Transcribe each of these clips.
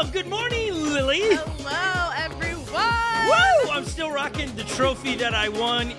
Well, good morning, Lily. Hello, everyone. Woo! I'm still rocking the trophy that I won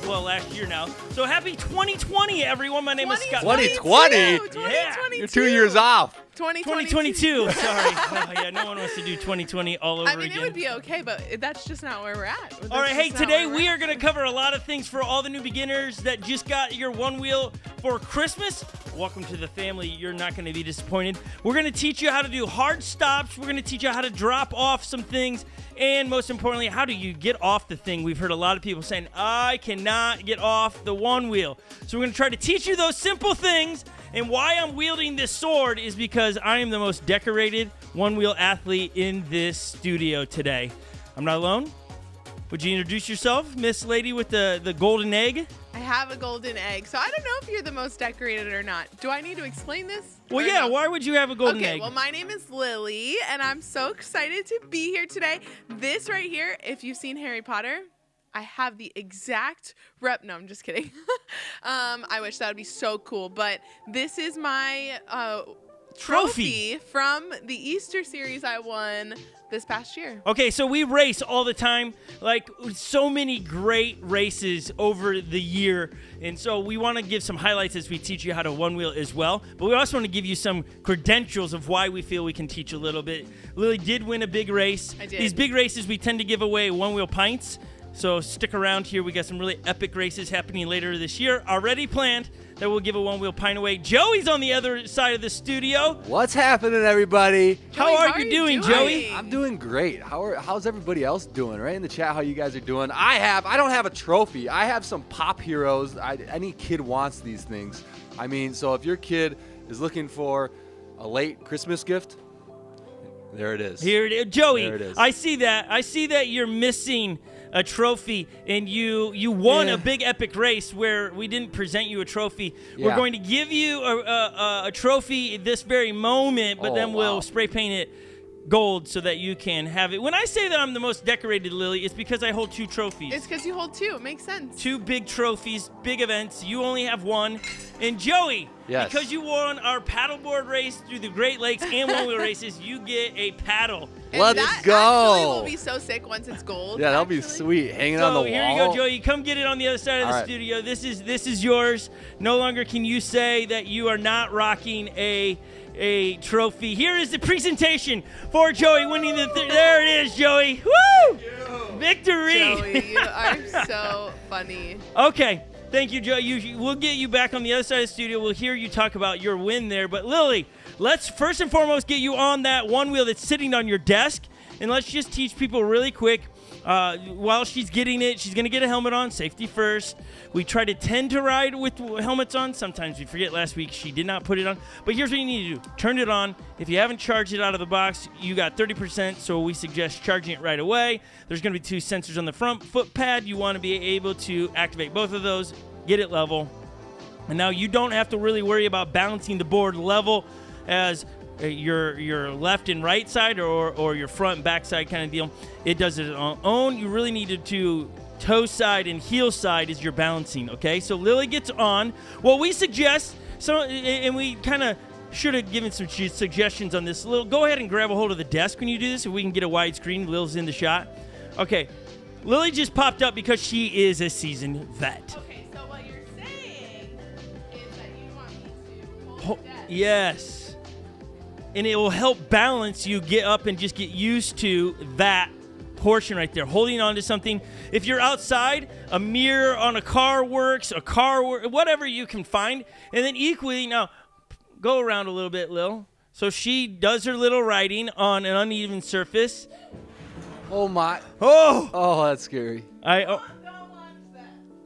last year now. So happy 2020, everyone. My name is Scot. 2020? Yeah. You're 2 years off. 2022. Sorry. Oh, yeah, no one wants to do 2020 all over again. It would be okay, but that's just not where we're at. All right, hey, today we are going to cover a lot of things for all the new beginners that just got your Onewheel for Christmas. Welcome to the family. You're not going to be disappointed. We're going to teach you how to do hard stops. We're going to teach you how to drop off some things. And most importantly, how do you get off the thing? We've heard a lot of people saying, I cannot get off the Onewheel. So we're going to try to teach you those simple things. And why I'm wielding this sword is because I am the most decorated Onewheel athlete in this studio today. I'm not alone. Would you introduce yourself, Miss Lady with the golden egg? I have a golden egg, so I don't know if you're the most decorated or not. Do I need to explain this? Well, yeah, why would you have a golden egg? Okay, well, my name is Lily, and I'm so excited to be here today. This right here, if you've seen Harry Potter, I have the exact rep. No, I'm just kidding. I wish that would be so cool, but this is my trophy from the Easter series I won this past year. Okay, so we race all the time, like so many great races over the year, and so we want to give some highlights as we teach you how to Onewheel as well, but we also want to give you some credentials of why we feel we can teach a little bit. Lily did win a big race. I did. These big races, we tend to give away Onewheel pints, so stick around here. We got some really epic races happening later this year, already planned, that we'll give a Onewheel pint away. Joey's on the other side of the studio. What's happening, everybody? How are you doing, Joey? I'm doing great. How's everybody else doing? Right in the chat, how you guys are doing? I don't have a trophy. I have some pop heroes. Any kid wants these things. I mean, so if your kid is looking for a late Christmas gift, there it is. Here it is. Joey, there it is. I see that you're missing a trophy, and you won a big epic race where we didn't present you a trophy. Yeah. We're going to give you a trophy this very moment, but then we'll spray paint it gold so that you can have it. When I say that I'm the most decorated, Lily, it's because I hold two trophies. It's because you hold two. It makes sense. Two big trophies, big events. You only have one. And Joey, yes, because you won our paddleboard race through the Great Lakes and Onewheel races, you get a paddle. And Let's that go. actually will be so sick once it's gold. Yeah, that'll be sweet. Hanging on the wall. So here you go, Joey. Come get it on the other side of the studio. This is yours. No longer can you say that you are not rocking a trophy. Here is the presentation for Joey winning the there it is, Joey. Woo! Victory! Joey, you are so funny. Okay. Thank you, Joey. We'll get you back on the other side of the studio. We'll hear you talk about your win there. But Lily, let's first and foremost get you on that Onewheel that's sitting on your desk. And let's just teach people really quick. While she's getting it, she's going to get a helmet on, safety first. We try to tend to ride with helmets on. Sometimes we forget. Last week she did not put it on. But here's what you need to do. Turn it on. If you haven't charged it out of the box, you got 30%, so we suggest charging it right away. There's going to be two sensors on the front. Footpad, you want to be able to activate both of those, get it level. And now you don't have to really worry about balancing the board level as your left and right side or your front and back side kind of deal. It does it on its own. You really need to do toe side and heel side is your balancing, okay? So Lily gets on. What we suggest, and we kind of should have given some suggestions on this. Go ahead and grab a hold of the desk when you do this so we can get a wide screen. Lil's in the shot. Okay, Lily just popped up because she is a seasoned vet. Okay, so what you're saying is that you want me to hold the desk. Yes. And it will help balance you, get up and just get used to that portion right there, holding on to something. If you're outside, a mirror on a car works, whatever you can find. And then equally, now, go around a little bit, Lil. So she does her little riding on an uneven surface. Oh, my. Oh, that's scary.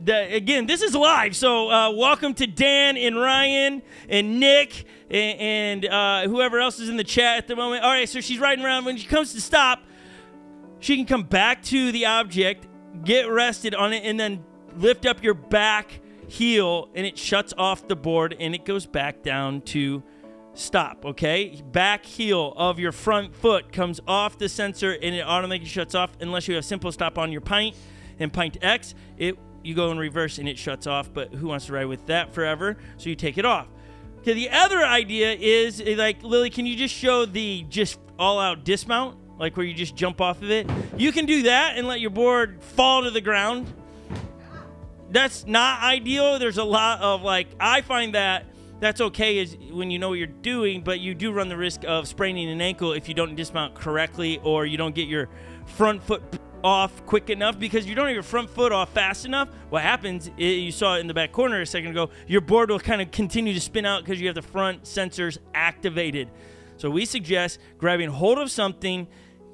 Again, this is live, so welcome to Dan and Ryan and Nick and whoever else is in the chat at the moment. All right, so she's riding around. When she comes to stop, she can come back to the object, get rested on it, and then lift up your back heel, and it shuts off the board, and it goes back down to stop, okay? Back heel of your front foot comes off the sensor, and it automatically shuts off unless you have simple stop on your pint and pint X. You go in reverse and it shuts off, but who wants to ride with that forever? So you take it off. Okay, the other idea is, like, Lily, can you just show the just all-out dismount, like where you just jump off of it. You can do that and let your board fall to the ground. That's not ideal. There's a lot of I find that that's okay is when you know what you're doing, but you do run the risk of spraining an ankle if you don't dismount correctly or you don't get your front foot off quick enough. Because you don't have your front foot off fast enough, what happens is, you saw it in the back corner a second ago, your board will kind of continue to spin out because you have the front sensors activated. So we suggest grabbing hold of something,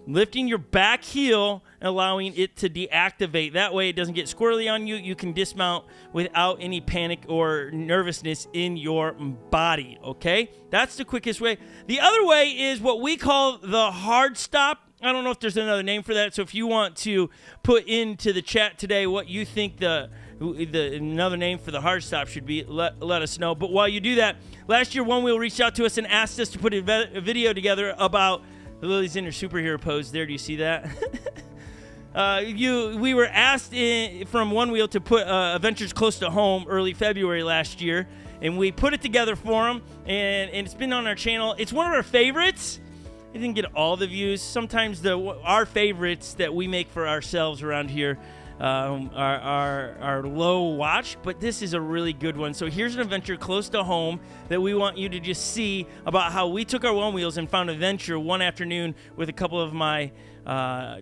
lifting your back heel, and allowing it to deactivate. That way it doesn't get squirrely on you. You can dismount without any panic or nervousness in your body, okay? That's the quickest way. The other way is what we call the hard stop. I don't know if there's another name for that, so if you want to put into the chat today what you think the another name for the hard stop should be, let us know. But while you do that, last year Onewheel reached out to us and asked us to put a video together about Lily's in her superhero pose there. Do you see that? We were asked from Onewheel to put Adventures Close to Home early February last year, and we put it together for them, and it's been on our channel. It's one of our favorites. It didn't get all the views. Sometimes our favorites that we make for ourselves around here are low watch, but this is a really good one. So here's an adventure close to home that we want you to just see about how we took our Onewheels and found adventure one afternoon with a couple of my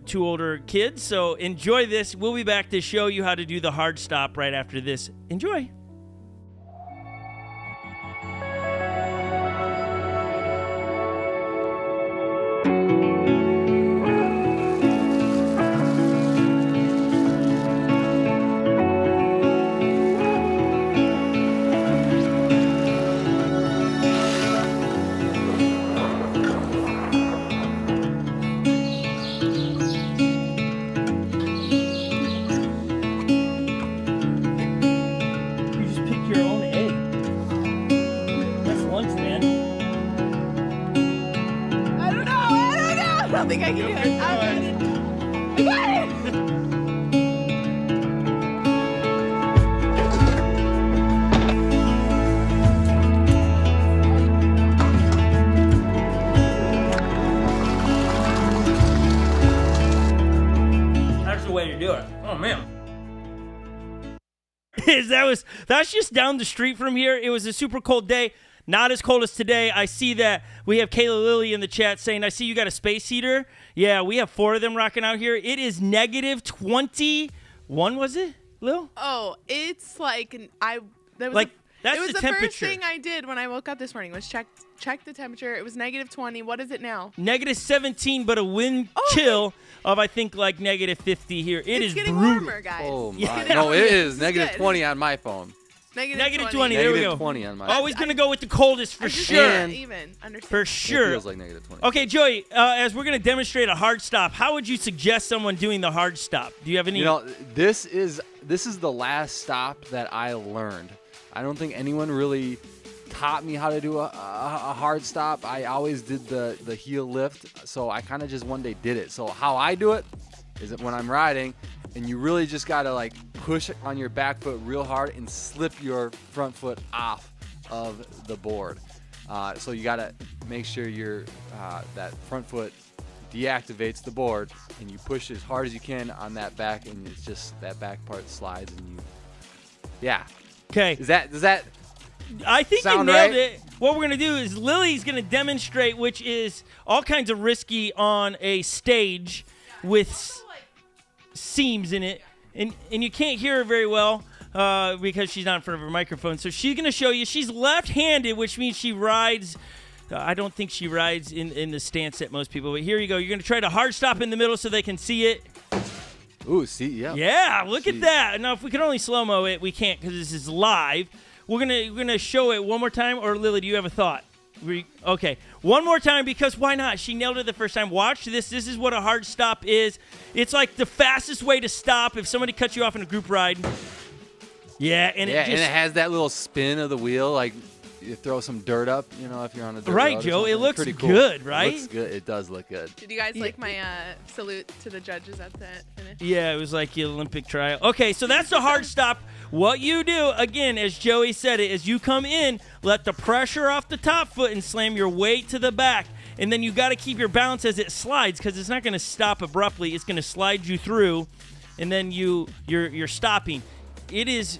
two older kids. So enjoy this. We'll be back to show you how to do the hard stop right after this. Enjoy. I don't think I can do it. I got it! That's the way to do it. Oh, man. That's just down the street from here. It was a super cold day. Not as cold as today. I see that we have Kayla Lilly in the chat saying, I see you got a space heater. Yeah, we have 4 of them rocking out here. It is negative 21, was it, Lil? Oh, it's that's it was the the temperature. first thing I did when I woke up this morning was check the temperature. It was negative 20. What is it now? Negative 17, but a wind chill of, I think, like negative 50 here. It's getting brutal. warmer, guys. Oh, my. Yeah. No, it is. It's Negative good. 20 on my phone. Negative 20. There we go. Negative 20 on my Always going to go with the coldest for I just sure. can't even understand. For It sure. feels like negative 20. Okay, Joey, as we're going to demonstrate a hard stop, how would you suggest someone doing the hard stop? Do you have any? You know, this is the last stop that I learned. I don't think anyone really taught me how to do a hard stop. I always did the heel lift, so I kind of just one day did it. So how I do it is that when I'm riding, and you really just gotta like push on your back foot real hard and slip your front foot off of the board. So you gotta make sure your that front foot deactivates the board, and you push as hard as you can on that back, and it's just that back part slides, and you, yeah. Okay. Does that I think you sound nailed right? it. What we're going to do is Lily's going to demonstrate, which is all kinds of risky on a stage with seams in it. And you can't hear her very well because she's not in front of her microphone. So she's going to show you. She's left-handed, which means she rides. I don't think she rides in the stance that most people. But here you go. You're going to try to hard stop in the middle so they can see it. Ooh, see, yeah. Yeah, look at Jeez. that. Now, if we could only slow-mo it, we can't because this is live. We're gonna show it one more time. Or, Lily, do you have a thought? Okay, one more time because why not? She nailed it the first time. Watch this. This is what a hard stop is. It's like the fastest way to stop if somebody cuts you off in a group ride. Yeah, and Yeah, it just... and it has that little spin of the wheel, like you throw some dirt up, you know, if you're on a dirt Right, road or Joe, it something. looks Pretty cool. good, right? It looks good. It does look good. Did you guys like my salute to the judges at the finish? Yeah, it was like the Olympic trial. Okay, so that's the hard stop. What you do, again, as Joey said it, is you come in, let the pressure off the top foot and slam your weight to the back. and then you got to keep your balance as it slides because it's not going to stop abruptly. It's going to slide you through, and then you're stopping. It is.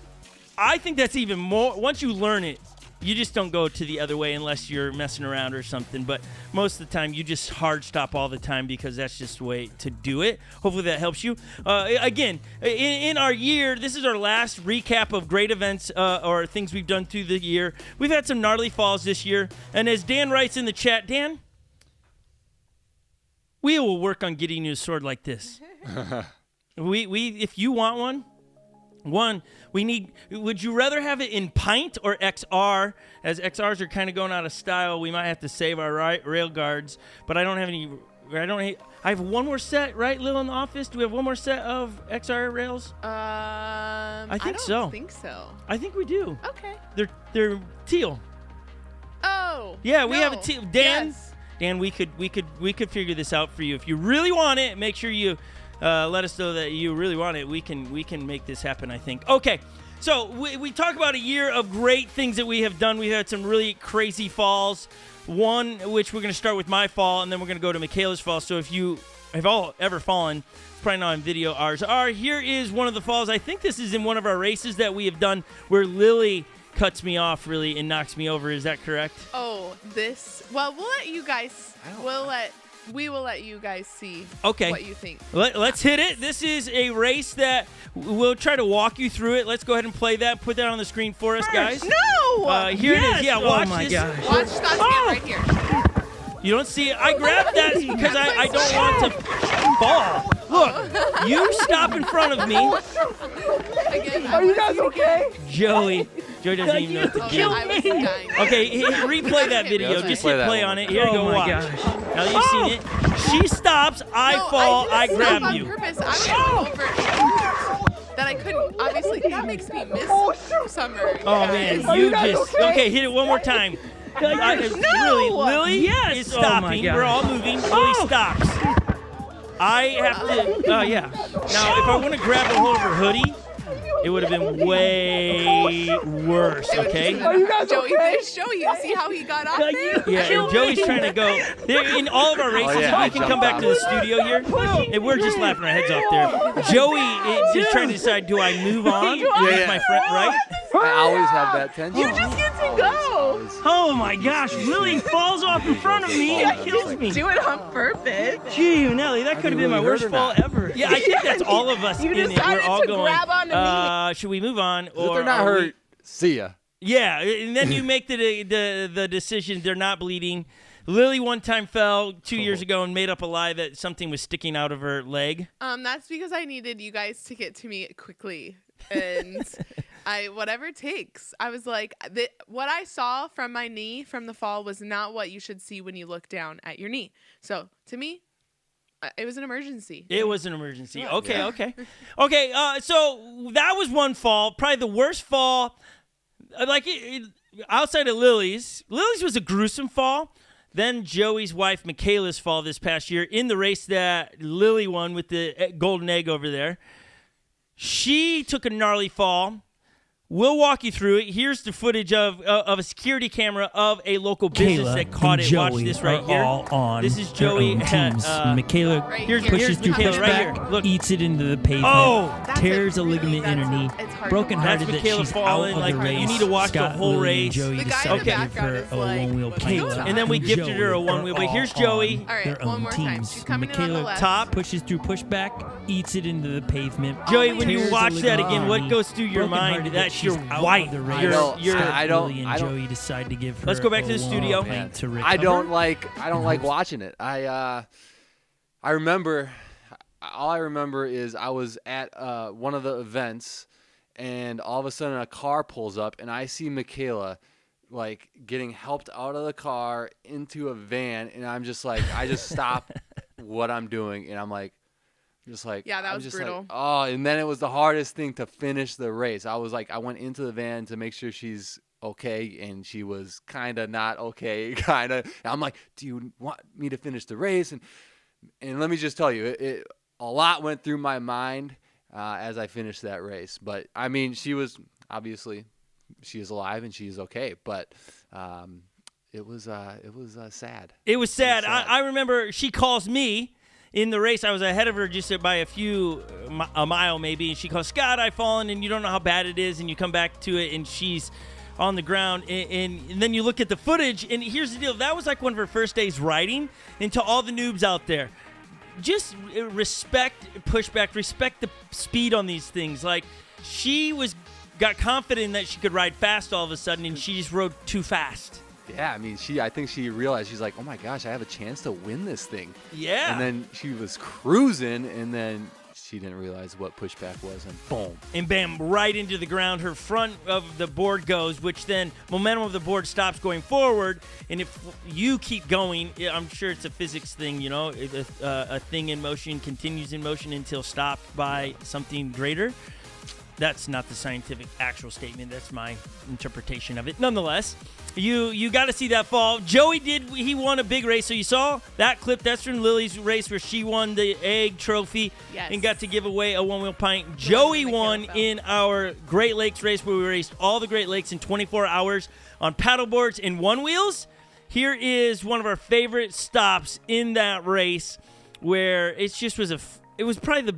I think that's even more. Once you learn it, you just don't go to the other way unless you're messing around or something. But most of the time, you just hard stop all the time because that's just the way to do it. Hopefully that helps you. Again, in our year, this is our last recap of great events or things we've done through the year. We've had some gnarly falls this year. And as Dan writes in the chat, Dan, we will work on getting you a sword like this. If you want one, we need. Would you rather have it in pint or XR? As XRs are kind of going out of style, we might have to save our rail guards. But I don't have any. I have one more set, right, Lil, in the office. Do we have one more set of XR rails? I think so. I think so. I think we do. Okay. They're teal. Oh. Yeah, we have a teal. Dan. Yes. Dan, we could figure this out for you if you really want it. Make sure you. Let us know that you really want it. We can make this happen, I think. Okay, so we talk about a year of great things that we have done. We've had some really crazy falls. One, which we're going to start with my fall, and then we're going to go to Michaela's fall. So if you have all ever fallen, it's probably not on video. Ours are. Here is one of the falls. I think this is in one of our races that we have done where Lily cuts me off really and knocks me over. Is that correct? Oh, this. Well, we'll let you guys. We will let you guys see what you think. Let's hit it. This is a race that we'll try to walk you through it. Let's go ahead and play that. Put that on the screen for us, guys. No! Here it is. Yeah, watch this. Gosh. Watch Scott's hand right here. You don't see it. I grabbed that because I don't want to fall. Look, you stop in front of me. Again, Are you guys okay? Joey doesn't even know what to do. I was dying. Okay, replay that video. let's Just replay hit that play one. on it. Here you go, Oh my watch. gosh. Now that you've seen it. She stops, I No, fall, I didn't grab stop you. on purpose. I was going over it. That I couldn't. Obviously, that makes me miss summer. Oh, guys. man, Are you you guys just... okay? Okay, hit it one more time. Really, Lily Yes. is Oh, my stopping. gosh. We're all moving. Lily stops. I have to... Oh, yeah. Now, if I want to grab a hold of her hoodie, it would have been way worse, okay? Are you guys Joey, okay? there's Joey. You see how he got off there? Yeah, and Joey's trying to go. In all of our races, yeah, I if we can jumped come back off. to the studio here, and we're just laughing our heads off there. Joey is just trying to decide, do I move on with yeah. my friend, right? I always have that tension. You just get to go. Oh my gosh, Lily falls off in front of me and kills me. Do it on purpose. Gee, Nelly, that could have been my really worst hurt or fall not? ever. Yeah, I think that's all of us You in it. We're decided all to going, grab onto should we move on? If Or they're not are we- hurt, see ya. Yeah, and then you make the decision. They're not bleeding. Lily one time fell 2 years ago and made up a lie that something was sticking out of her leg. That's because I needed you guys to get to me quickly, and whatever it takes. I was like, what I saw from my knee from the fall was not what you should see when you look down at your knee. So to me, it was an emergency. It was an emergency. Okay. So that was one fall. Probably the worst fall. Outside of Lily's. Lily's was a gruesome fall. Then Joey's wife, Michaela's fall this past year in the race that Lily won with the golden egg over there. She took a gnarly fall. We'll walk you through it. Here's the footage of a security camera of a local business that caught it. Watch this right here. On this is Joey. Michaela Right here's here. pushes through Michaela right pushback, here. Look. eats it into the pavement, Oh, tears a really- ligament in her that's- knee. it's hard to Broken watch. hearted That's that Michaela she's falling, out of like, the race. you need to watch the Scott, whole Lily, race. and Joey The guy in decided the to give background her is a like, one-wheel what's pint. going on? And then we And gifted her a Joey one-wheel. But are here's all Joey. on All right, their one own more time. teams. She's coming in on the Michaela left. Top. pushes through pushback, eats it into the pavement. Joey, when you tears a watch that ligament again, in what her goes through knee. your Broken-hearted mind? that That's she's your out wife. of the race. know, You're Scott, I don't- Lily, and I don't- Joey decide to give her Let's go back to the a studio. one-wheel pint to recover. I don't like watching it. I remember, all I remember is I was at one of the events, and all of a sudden a car pulls up, and I see Michaela like getting helped out of the car into a van, and I'm just like, I just stop what I'm doing, and I'm like, Yeah, that I'm was just brutal. Like, oh, and then it was the hardest thing to finish the race. I was like, I went into the van to make sure she's okay, and she was kind of not okay, kind of. I'm like, do you want me to finish the race? And let me just tell you, a lot went through my mind as I finished that race. But I mean, she is alive and she is okay. But it was sad. It was sad. sad. I remember she calls me in the race. I was ahead of her just by a mile maybe, and she calls, Scott, I've fallen, and you don't know how bad it is, and you come back to it, and she's on the ground, and then you look at the footage, and here's the deal. That was like one of her first days riding, and to all the noobs out there, just respect pushback, respect the speed on these things. Like, she got confident that she could ride fast all of a sudden, and she just rode too fast. Yeah, I mean, I think she realized, she's like, oh my gosh, I have a chance to win this thing. Yeah. And then she was cruising, and then she didn't realize what pushback was, and boom. And bam, right into the ground. Her front of the board goes, which then momentum of the board stops going forward. And if you keep going, I'm sure it's a physics thing, you know, a thing in motion continues in motion until stopped by something greater. That's not the scientific actual statement. That's my interpretation of it. Nonetheless, you got to see that fall. Joey he won a big race. So you saw that clip. That's from Lily's race where she won the egg trophy and got to give away a one-wheel pint. Joey won in our Great Lakes race where we raced all the Great Lakes in 24 hours on paddleboards and one wheels. Here is one of our favorite stops in that race where it just was it was probably the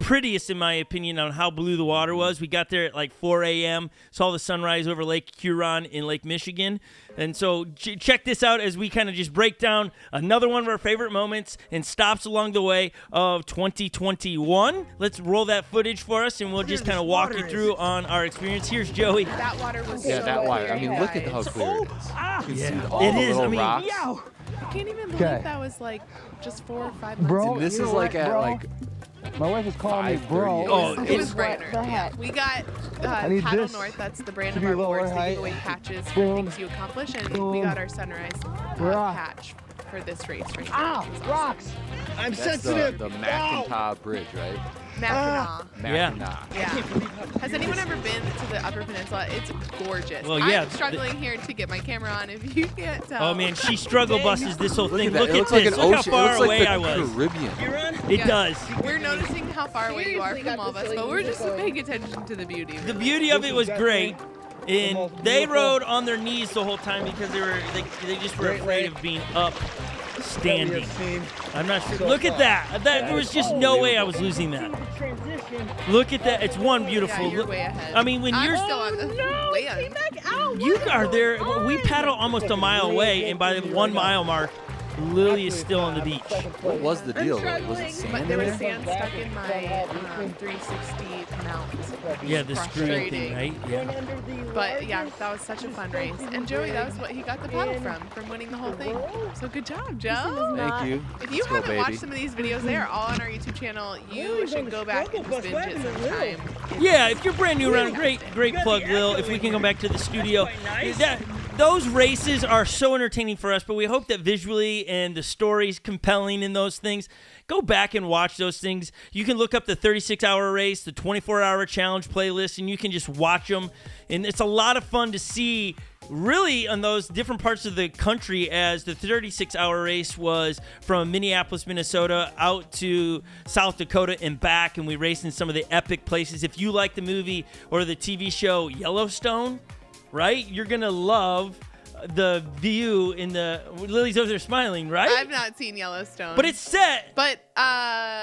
prettiest, in my opinion, on how blue the water was. We got there at like 4 a.m., saw the sunrise over Lake Huron in Lake Michigan. And so check this out as we kind of just break down another one of our favorite moments and stops along the way of 2021. Let's roll that footage for us, and we'll just kind of walk you through on our experience. Here's Joey. That water was so that water. I mean, clear, look at how guys. clear it is. You can see all It the is. little I mean, rocks. I can't even believe that was like just 4 or 5 months Bro, ago. And this you is know like what, at bro? like My wife is calling me 5:30. bro. Oh, It was What brighter. the heck? We got I need Paddle this North. That's the brand to of be our lower boards. They height. give away patches for Boom. things you accomplish, and we Boom. got our Sunrise We're off. patch for this race right here. Ah, which is awesome. rocks. I'm that's the McIntyre Bridge, right? Mackinac. Yeah. Mackinac. Yeah. Has anyone ever been to the Upper Peninsula? It's gorgeous. Well, yeah, I'm struggling here to get my camera on if you can't tell. Oh, man, she struggle buses this whole Look thing. at that. Look It at looks like this. an Look ocean. how It far looks away like I the was. Caribbean. It Yeah. does. We're noticing how far away you are from all of us, but we're just paying attention to the beauty. The really. beauty of it was great. And they rode on their knees the whole time because they just were afraid of being up standing. I'm not sure. Look at that. There was just no way I was losing that. Look at that. It's one beautiful. Yeah, you're way ahead. I mean, when I'm you're still on the land. you are there, we paddle almost a mile away, and by the 1 mile mark, Lily is still on the beach. What was the deal? Was it sand But in there was there? sand stuck in my 360 mount. Yeah, the screwing thing, Frustrating. right? Yeah. But yeah, that was such a fun race. And Joey, that was what he got the paddle from winning the whole thing. So good job, Joe. Thank you. If you Let's go, haven't baby. watched some of these videos, they are all on our YouTube channel. You should go back and just binge it sometime. Yeah, if you're brand new around, great plug, Lil. If we can go back to the studio. Those races are so entertaining for us, but we hope that visually and the story's compelling in those things. Go back and watch those things. You can look up the 36-hour race, the 24-hour challenge playlist, and you can just watch them. And it's a lot of fun to see really on those different parts of the country, as the 36-hour race was from Minneapolis, Minnesota out to South Dakota and back, and we raced in some of the epic places. If you like the movie or the TV show Yellowstone, right, you're going to love the view in the Lily's over there smiling, right? I've not seen Yellowstone. But it's set. But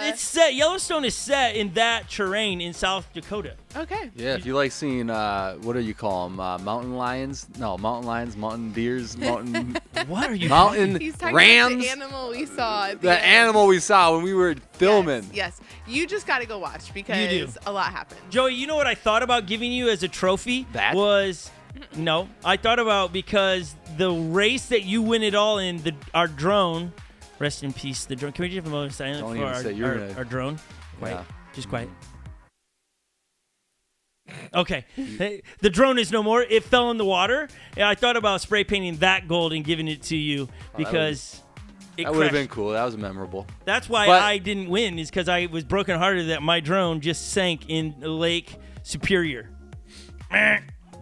It's set. Yellowstone is set in that terrain in South Dakota. okay. Yeah, if you like seeing, what do you call them? Mountain lions? No, mountain lions, mountain deers, mountain What are you mountain He's talking rams. about the animal we saw. At The end. animal we saw when we were filming. Yes. You just got to go watch because a lot happened. Joey, you know what I thought about giving you as a trophy? That? Was no. I thought about because the race that you win it all in, our drone, rest in peace, the drone. Can we just have a moment of silence Don't for even our, say you're our, gonna- our drone? Quiet. Yeah. Just quiet. Okay. Hey, the drone is no more. It fell in the water. And I thought about spray painting that gold and giving it to you because it That would have crashed. been cool. That was memorable. That's why But- I didn't win, is because I was brokenhearted that my drone just sank in Lake Superior.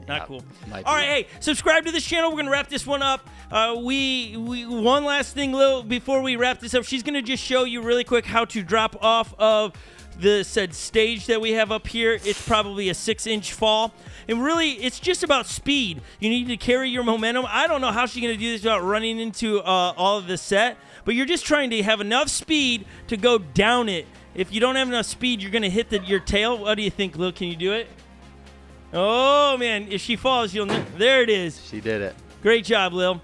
Not Yeah, cool. might All be. right, hey, subscribe to this channel. We're gonna wrap this one up. We one last thing, Lil, before we wrap this up. She's gonna just show you really quick how to drop off of the said stage that we have up here. It's probably a 6-inch fall, and really, it's just about speed. You need to carry your momentum. I don't know how she's gonna do this without running into all of the set, but you're just trying to have enough speed to go down it. If you don't have enough speed, you're gonna hit your tail. What do you think, Lil? Can you do it? Oh, man, if she falls, you'll know. There it is. She did it. Great job, Lil.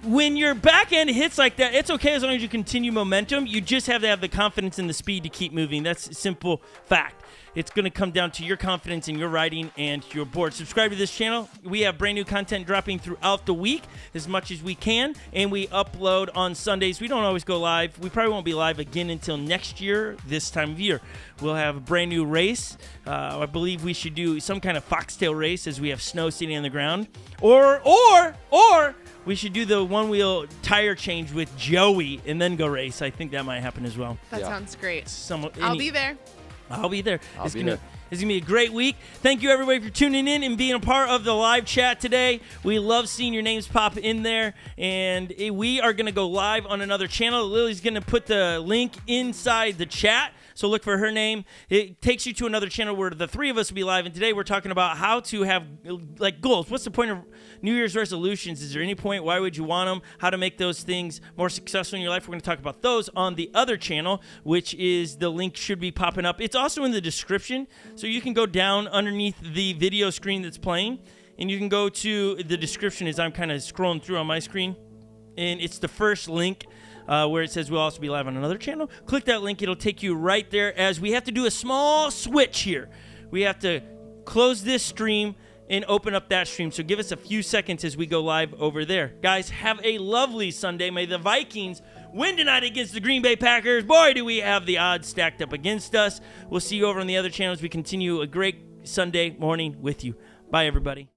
When your back end hits like that, it's okay as long as you continue momentum. You just have to have the confidence and the speed to keep moving. That's a simple fact. It's going to come down to your confidence in your riding and your board. Subscribe to this channel. We have brand new content dropping throughout the week as much as we can, and we upload on Sundays. We don't always go live. We probably won't be live again until next year, this time of year. We'll have a brand new race. I believe we should do some kind of foxtail race as we have snow sitting on the ground. Or we should do the one-wheel tire change with Joey and then go race. I think that might happen as well. That Yeah. sounds great. Somewhat, I'll be there. I'll be there. I'll It's be gonna there. It's gonna be a great week. Thank you everybody for tuning in and being a part of the live chat today. We love seeing your names pop in there, and we are gonna go live on another channel. Lily's gonna put the link inside the chat. So look for her name. It takes you to another channel where the three of us will be live. And today we're talking about how to have like goals. What's the point of New Year's resolutions? Is there any point? Why would you want them? How to make those things more successful in your life? We're going to talk about those on the other channel, which is the link should be popping up. It's also in the description. So you can go down underneath the video screen that's playing, and you can go to the description as I'm kind of scrolling through on my screen. And it's the first link where it says we'll also be live on another channel. Click that link. It'll take you right there, as we have to do a small switch here. We have to close this stream and open up that stream. So give us a few seconds as we go live over there. Guys, have a lovely Sunday. May the Vikings win tonight against the Green Bay Packers. Boy, do we have the odds stacked up against us. We'll see you over on the other channels. We continue a great Sunday morning with you. Bye, everybody.